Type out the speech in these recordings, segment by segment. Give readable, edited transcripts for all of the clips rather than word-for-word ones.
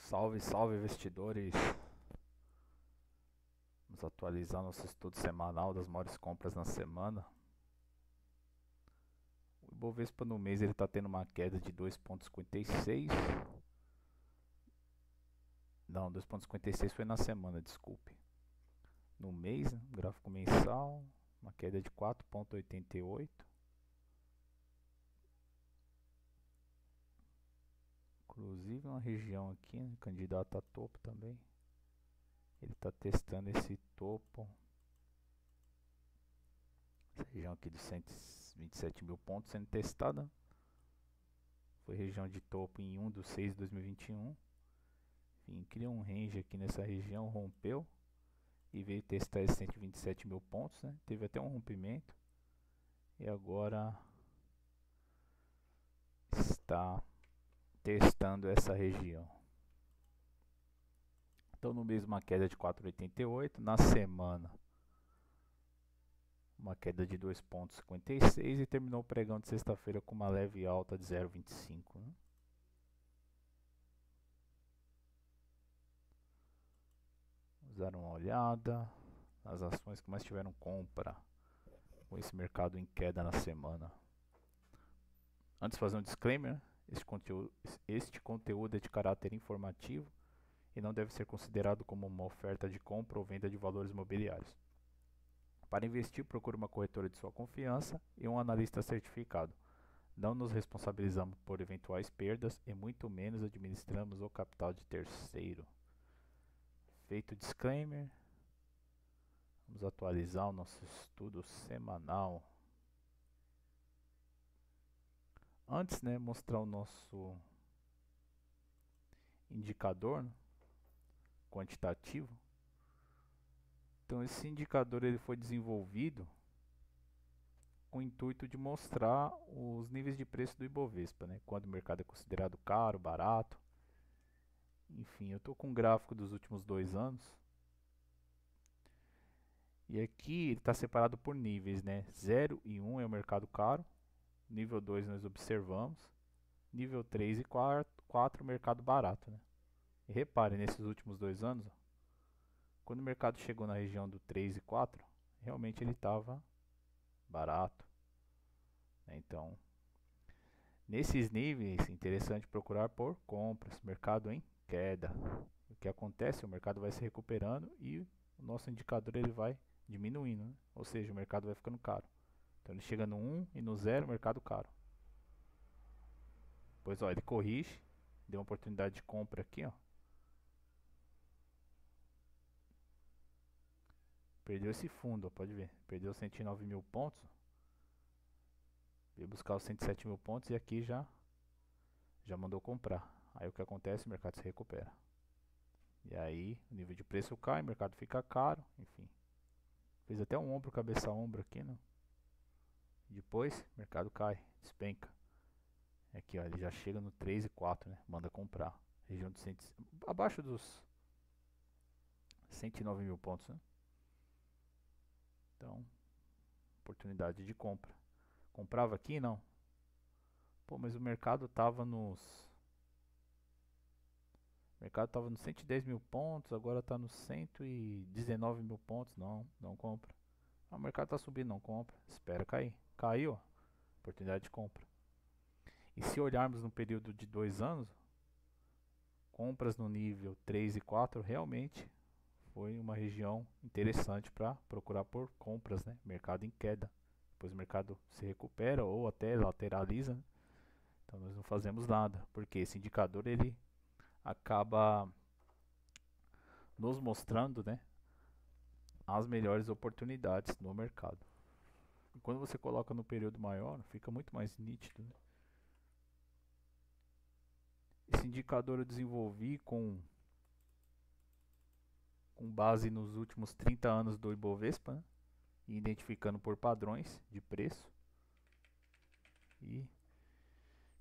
Salve, salve investidores! Vamos atualizar nosso estudo semanal das maiores compras na semana. O Ibovespa no mês ele está tendo uma queda de 2,56. Não, 2,56 foi na semana, desculpe. No mês, gráfico mensal, uma queda de 4,88. Inclusive uma região aqui, né, candidato a topo também. Ele está testando esse topo. Essa região aqui de 127 mil pontos sendo testada. Foi região de topo em 1/6/2021. Enfim, criou um range aqui nessa região, rompeu e veio testar esses 127 mil pontos, né? Teve até um rompimento e agora está testando essa região. Então no mês uma queda de 4,88, na semana uma queda de 2,56 e terminou o pregão de sexta-feira com uma leve alta de 0,25, né? Vamos dar uma olhada nas ações que mais tiveram compra com esse mercado em queda na semana. Antes de fazer um disclaimer, este conteúdo é de caráter informativo e não deve ser considerado como uma oferta de compra ou venda de valores imobiliários. Para investir, procure uma corretora de sua confiança e um analista certificado. Não nos responsabilizamos por eventuais perdas e muito menos administramos o capital de terceiro. Feito o disclaimer, vamos atualizar o nosso estudo semanal. Antes, né, mostrar o nosso indicador, né, quantitativo. Então esse indicador ele foi desenvolvido com o intuito de mostrar os níveis de preço do Ibovespa, né? Quando o mercado é considerado caro, barato. Enfim, eu estou com um gráfico dos últimos 2 anos. E aqui ele está separado por níveis, né? 0 e 1 é o mercado caro. Nível 2 nós observamos. Nível 3 e 4 o mercado barato, né? E repare, nesses últimos 2 anos, ó, quando o mercado chegou na região do 3 e 4, realmente ele estava barato, né? Então, nesses níveis, interessante procurar por compras, mercado em queda. O que acontece? O mercado vai se recuperando e o nosso indicador ele vai diminuindo, né? Ou seja, o mercado vai ficando caro. Então ele chega no 1 e no 0, mercado caro. Pois ó, ele corrige, deu uma oportunidade de compra aqui, ó. Perdeu esse fundo, ó, pode ver. Perdeu 109 mil pontos. Veio buscar os 107 mil pontos e aqui já mandou comprar. Aí o que acontece? O mercado se recupera. E aí o nível de preço cai, o mercado fica caro, enfim. Fez até um ombro, cabeça a ombro aqui, né? Depois o mercado cai, despenca. Aqui ó, ele já chega no 3 e 4, né? Manda comprar. Região de 100, abaixo dos 109 mil pontos, né? Então, oportunidade de compra. Comprava aqui? Não. Pô, mas o mercado tava nos... O mercado estava nos 110 mil pontos, agora está nos 119 mil pontos. Não, não compra. Ah, o mercado está subindo, não compra. Espera cair. Caiu, ó, oportunidade de compra. E se olharmos no período de 2 anos, compras no nível 3 e 4 realmente foi uma região interessante para procurar por compras, né? Mercado em queda. Depois o mercado se recupera ou até lateraliza, né? Então nós não fazemos nada, porque esse indicador ele acaba nos mostrando, né, as melhores oportunidades no mercado. E quando você coloca no período maior, fica muito mais nítido, né? Esse indicador eu desenvolvi com base nos últimos 30 anos do Ibovespa, né, e identificando por padrões de preço. E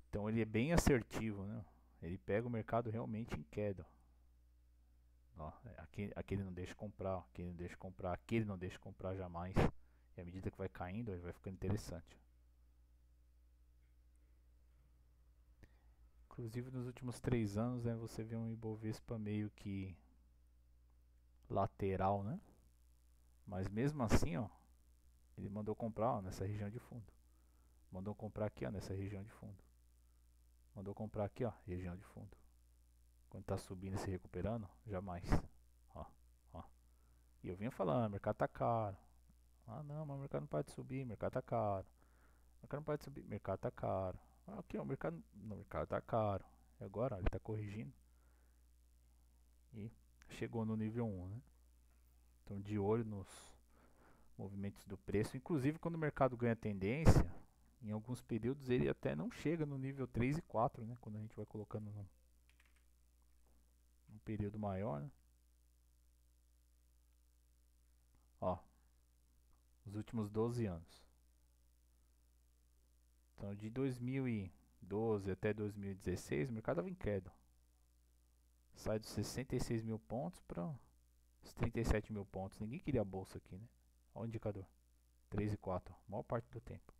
então ele é bem assertivo, né? Ele pega o mercado realmente em queda. Ó, aqui ele não deixa comprar, aqui ele não deixa comprar, aqui ele não deixa comprar jamais. E à medida que vai caindo, ele vai ficando interessante. Inclusive nos últimos 3 anos, né, você vê um Ibovespa meio que lateral, né? Mas mesmo assim, ó, ele mandou comprar, ó, nessa região de fundo. Mandou comprar aqui, ó, nessa região de fundo. Mandou comprar aqui, ó, região de fundo. Quando tá subindo e se recuperando, jamais. Ó, ó. E eu vinha falando, o mercado tá caro. Ah, não, mas o mercado não pode subir, o mercado tá caro. O mercado não pode subir, o mercado tá caro. Ah, aqui, ó, o mercado tá caro. E agora, ó, ele tá corrigindo e chegou no nível 1, né? Então, de olho nos movimentos do preço. Inclusive, quando o mercado ganha tendência, em alguns períodos ele até não chega no nível 3 e 4, né? Quando a gente vai colocando num período maior, né? Ó, os últimos 12 anos. Então, de 2012 até 2016, o mercado estava em queda. Sai dos 66 mil pontos para os 37 mil pontos. Ninguém queria a bolsa aqui, né? Olha o indicador. 3 e 4, a maior parte do tempo.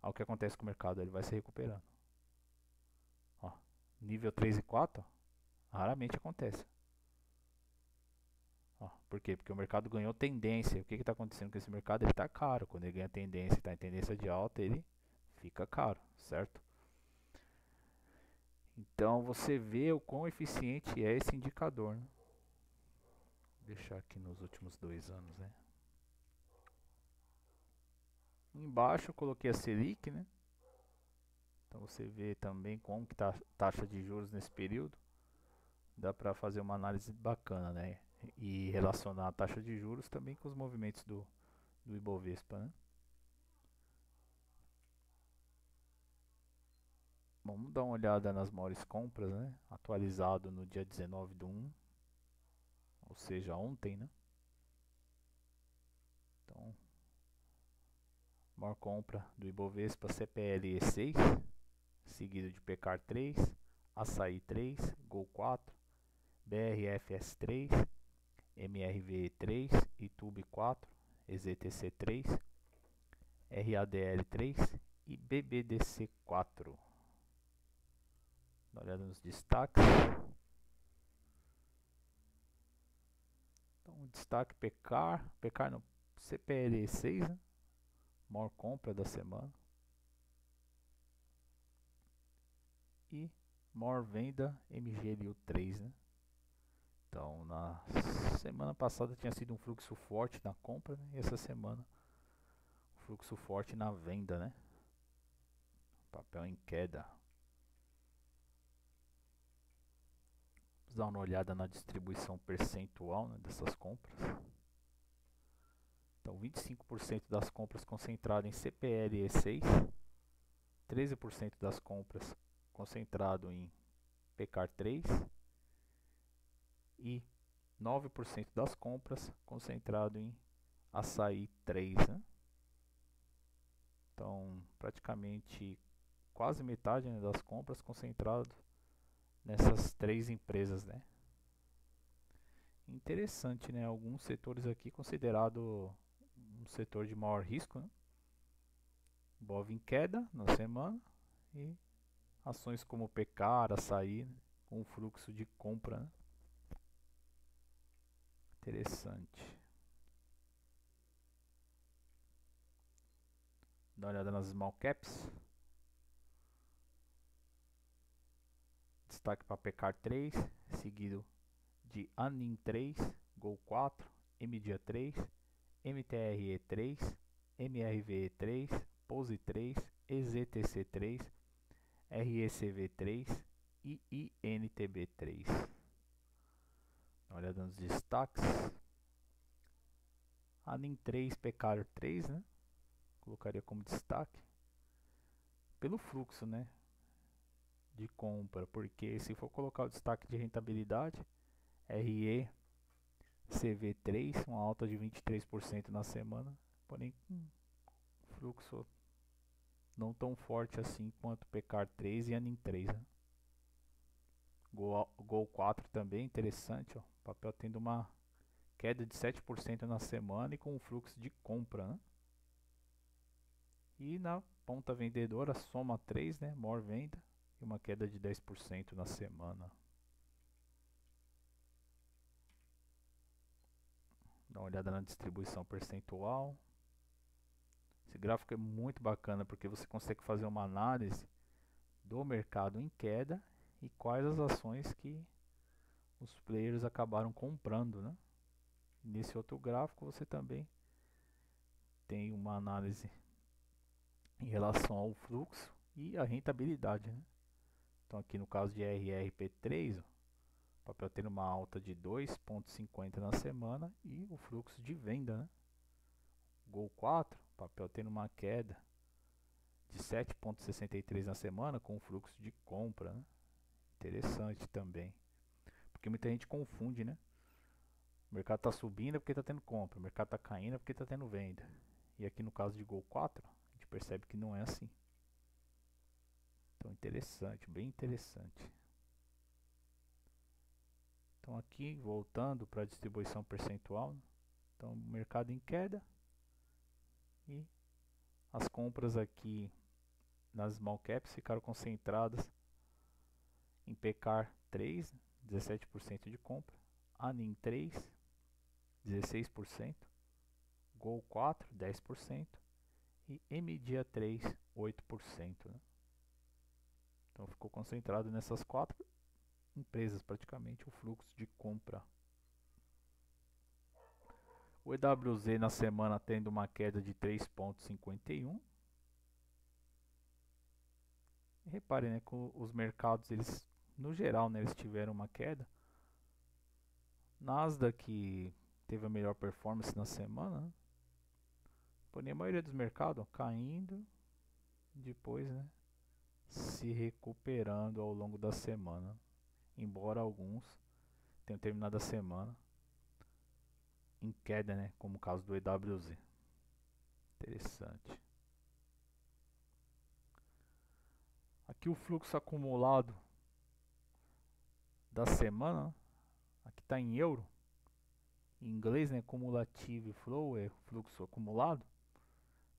Olha o que acontece com o mercado, ele vai se recuperando. Ó, nível 3 e 4, ó, raramente acontece. Ó, por quê? Porque o mercado ganhou tendência. O que está acontecendo com esse mercado? Ele está caro. Quando ele ganha tendência, está em tendência de alta, ele fica caro, certo? Então você vê o quão eficiente é esse indicador, né? Vou deixar aqui nos últimos 2 anos, né? Embaixo eu coloquei a Selic, né? Então você vê também como que tá a taxa de juros nesse período. Dá para fazer uma análise bacana, né? E relacionar a taxa de juros também com os movimentos do Ibovespa, né? Bom, vamos dar uma olhada nas maiores compras, né? Atualizado no dia 19/1, ou seja, ontem, né? Então, maior compra do Ibovespa CPLE 6, seguido de Pecar 3, Açaí 3, Gol 4, BRFS 3, MRVE 3, Itube 4, EZTC 3, RADL 3 e BBDC 4. Dá uma olhada nos destaques. Então, destaque Pecar no CPLE 6, né? Maior compra da semana. E maior venda MGLU 3, né? Então, na semana passada tinha sido um fluxo forte na compra, né? E essa semana um fluxo forte na venda, né? Papel em queda. Vamos dar uma olhada na distribuição percentual, né, dessas compras. Então, 25% das compras concentrado em CPLE 6, 13% das compras concentrado em Pecar 3 e 9% das compras concentrado em Açaí 3, né? Então, praticamente quase metade, né, das compras concentrado nessas 3 empresas, né? Interessante, né? Alguns setores aqui considerado um setor de maior risco, né? Bov em queda na semana e ações como Pecar, Açaí, né, com fluxo de compra, né? Interessante. Dá uma olhada nas small caps. Destaque para Pecar 3, seguido de Anin 3, Gol 4, MDIA 3, MTRE 3, MRVE 3, Pose 3, EZTC 3, RECV 3 e INTB 3. Dá uma olhada nos destaques. Anin 3, Pecar 3, né? Colocaria como destaque pelo fluxo, né, de compra, porque se for colocar o destaque de rentabilidade, RECV3, uma alta de 23% na semana, porém com fluxo não tão forte assim quanto Pecar 3 e Anin 3, né? Gol 4 também interessante, ó. O papel tendo uma queda de 7% na semana e com um fluxo de compra, né? E na ponta vendedora, Soma 3, né? Maior venda e uma queda de 10% na semana. Dá uma olhada na distribuição percentual. Esse gráfico é muito bacana porque você consegue fazer uma análise do mercado em queda e quais as ações que os players acabaram comprando, né? Nesse outro gráfico você também tem uma análise em relação ao fluxo e a rentabilidade, né? Então aqui no caso de RRP3, o papel tendo uma alta de 2,50 na semana e o fluxo de venda, né? Gol 4, papel tendo uma queda de 7,63 na semana com o fluxo de compra, né? Interessante também, porque muita gente confunde, né? O mercado está subindo é porque está tendo compra, o mercado está caindo é porque está tendo venda. E aqui no caso de Gol 4, a gente percebe que não é assim. Então interessante, bem interessante. Então aqui, voltando para a distribuição percentual, então mercado em queda e as compras aqui nas small caps ficaram concentradas em Pecar 3, 17% de compra, Anin 3, 16%, Gol 4, 10% e MDIA 3, 8%. Né? Então ficou concentrado nessas 4 empresas praticamente o fluxo de compra. O EWZ na semana tendo uma queda de 3,51. Reparem, né, que os mercados, eles no geral, né, eles tiveram uma queda. Nasdaq teve a melhor performance na semana, né? Porém a maioria dos mercados ó, caindo, depois, né, se recuperando ao longo da semana. Embora alguns tenham terminado a semana em queda, né, como o caso do EWZ. Interessante. Aqui o fluxo acumulado da semana, aqui está em euro. Em inglês, né, cumulative flow é fluxo acumulado.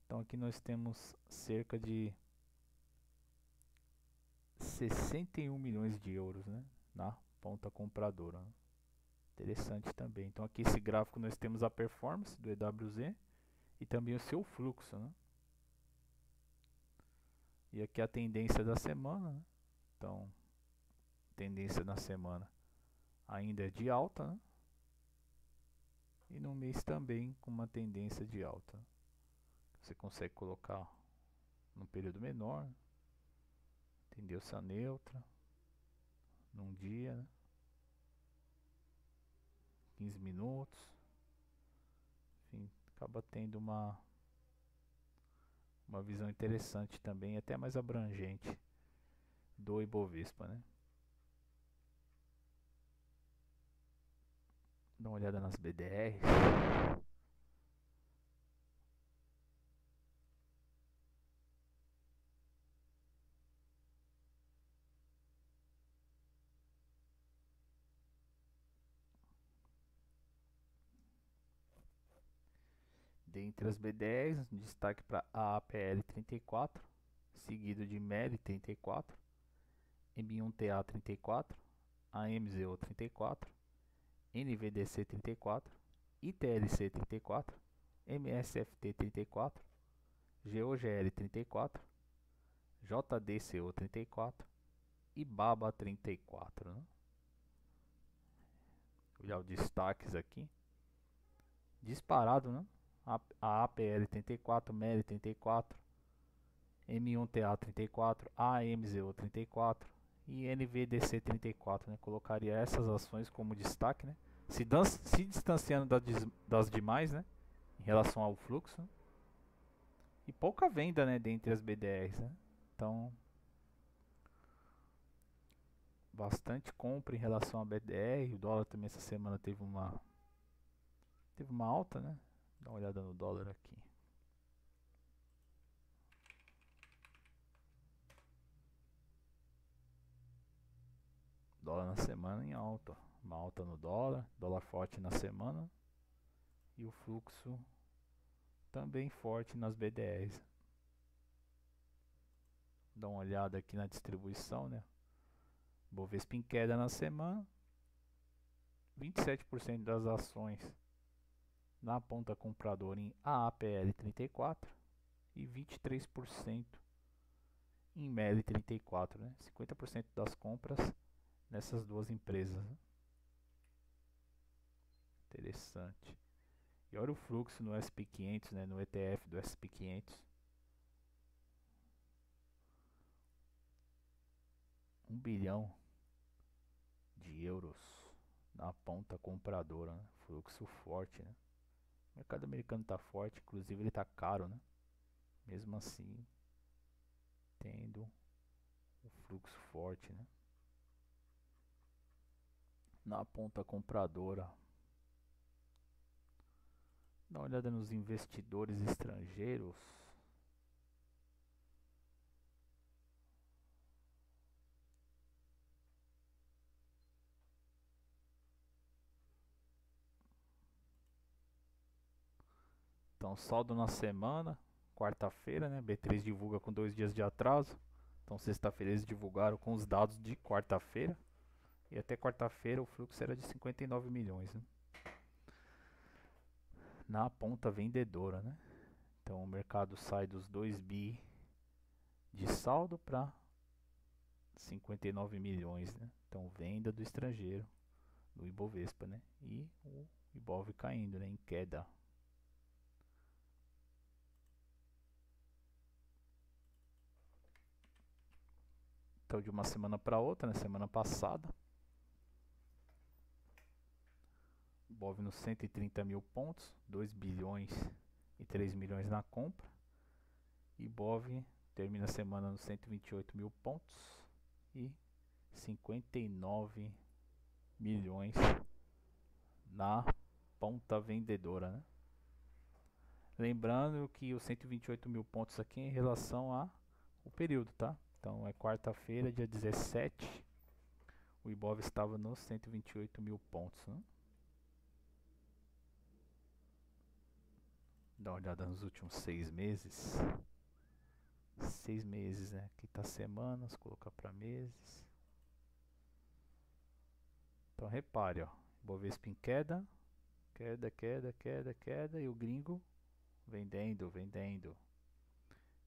Então aqui nós temos cerca de 61 milhões de euros, né, na ponta compradora. Né? Interessante também. Então aqui esse gráfico nós temos a performance do EWZ e também o seu fluxo. Né? E aqui a tendência da semana. Né? Então, tendência na semana ainda é de alta. Né? E no mês também com uma tendência de alta. Você consegue colocar num período menor. Tendência neutra. Num dia. Né? 15 minutos. Enfim, acaba tendo uma visão interessante também, até mais abrangente do Ibovespa, né? Dá uma olhada nas BDRs. Dentre as BDRs, destaque para a APL 34, seguido de MEL 34, M1TA 34, AMZO 34, NVDC 34, ITLC 34, MSFT 34, GOGL 34, JDCO 34 e BABA 34. Né? Olhar os destaques aqui. Disparado, né? A APL 34, MEL 34, M1TA 34, AMZO 34 e NVDC 34, né? Colocaria essas ações como destaque, né? Se distanciando das demais, né? Em relação ao fluxo. Né? E pouca venda, né? Dentre as BDRs, né? Então, bastante compra em relação a BDR. O dólar também essa semana teve uma alta, né? Dá uma olhada no dólar aqui. Dólar na semana em alta. Uma alta no dólar, dólar forte na semana. E o fluxo também forte nas BDRs. Dá uma olhada aqui na distribuição, né? Bovespa em queda na semana. 27% das ações na ponta compradora em AAPL 34 e 23% em MEL 34, né? 50% das compras nessas duas empresas, né? Interessante. E olha o fluxo no SP500, né? No ETF do SP500. 1 bilhão de euros na ponta compradora, né? Fluxo forte, né? O mercado americano está forte, inclusive ele está caro, né? Mesmo assim, tendo um fluxo forte, né? Na ponta compradora. Dá uma olhada nos investidores estrangeiros. Então, saldo na semana, quarta-feira, né? B3 divulga com 2 dias de atraso. Então, sexta-feira eles divulgaram com os dados de quarta-feira. E até quarta-feira o fluxo era de 59 milhões, né? Na ponta vendedora, né? Então, o mercado sai dos 2 bi de saldo para 59 milhões, né? Então, venda do estrangeiro, do Ibovespa, né? E o Ibov caindo, né? Em queda. Então, de uma semana para outra, na semana passada, Ibov nos 130 mil pontos, 2 bilhões e 3 milhões na compra. Ibov termina a semana nos 128 mil pontos e 59 milhões na ponta vendedora, né? Lembrando que os 128 mil pontos aqui é em relação ao período, tá? Então é quarta-feira, dia 17, o Ibov estava nos 128 mil pontos, né? Dá uma olhada nos últimos 6 meses. 6 meses, né? Aqui tá semanas, colocar para meses. Então repare, ó, Ibovespa em queda, queda, queda, queda, queda, e o gringo vendendo, vendendo.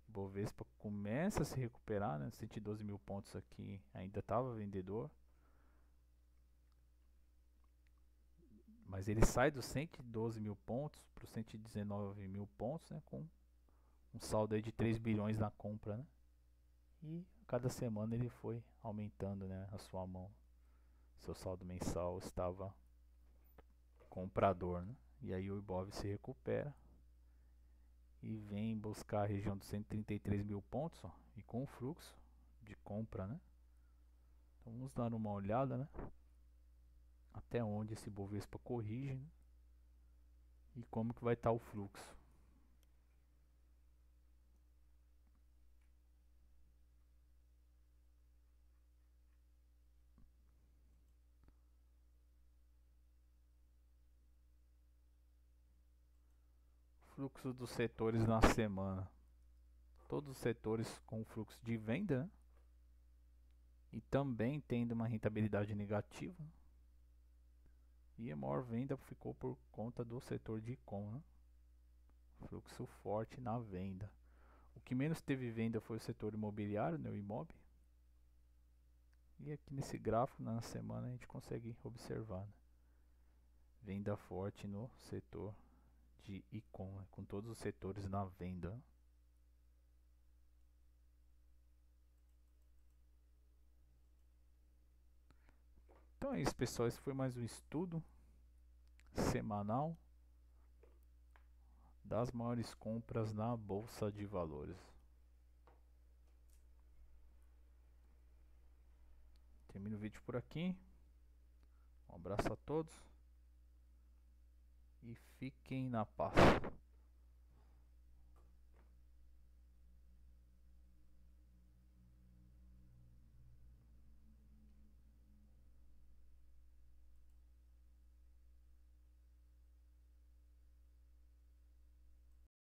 Ibovespa começa a se recuperar, né? 112 mil pontos aqui ainda estava vendedor, mas ele sai dos 112 mil pontos para os 119 mil pontos, né? Com um saldo aí de 3 bilhões na compra, né? E cada semana ele foi aumentando, né? A sua mão, seu saldo mensal estava comprador, né? E aí o Ibov se recupera e vem buscar a região dos 133 mil pontos, ó, e com o fluxo de compra, né? Então vamos dar uma olhada, né? Até onde esse Bovespa corrige, né? E como que vai estar o fluxo. Fluxo dos setores na semana. Todos os setores com fluxo de venda, né? E também tendo uma rentabilidade negativa. E a maior venda ficou por conta do setor de e-com, né? Fluxo forte na venda. O que menos teve venda foi o setor imobiliário, né? O Imob. E aqui nesse gráfico, na semana, a gente consegue observar, né? Venda forte no setor de e-com, né? Com todos os setores na venda. Então é isso, pessoal. Esse foi mais um estudo semanal das maiores compras na Bolsa de Valores. Termino o vídeo por aqui. Um abraço a todos e fiquem na paz.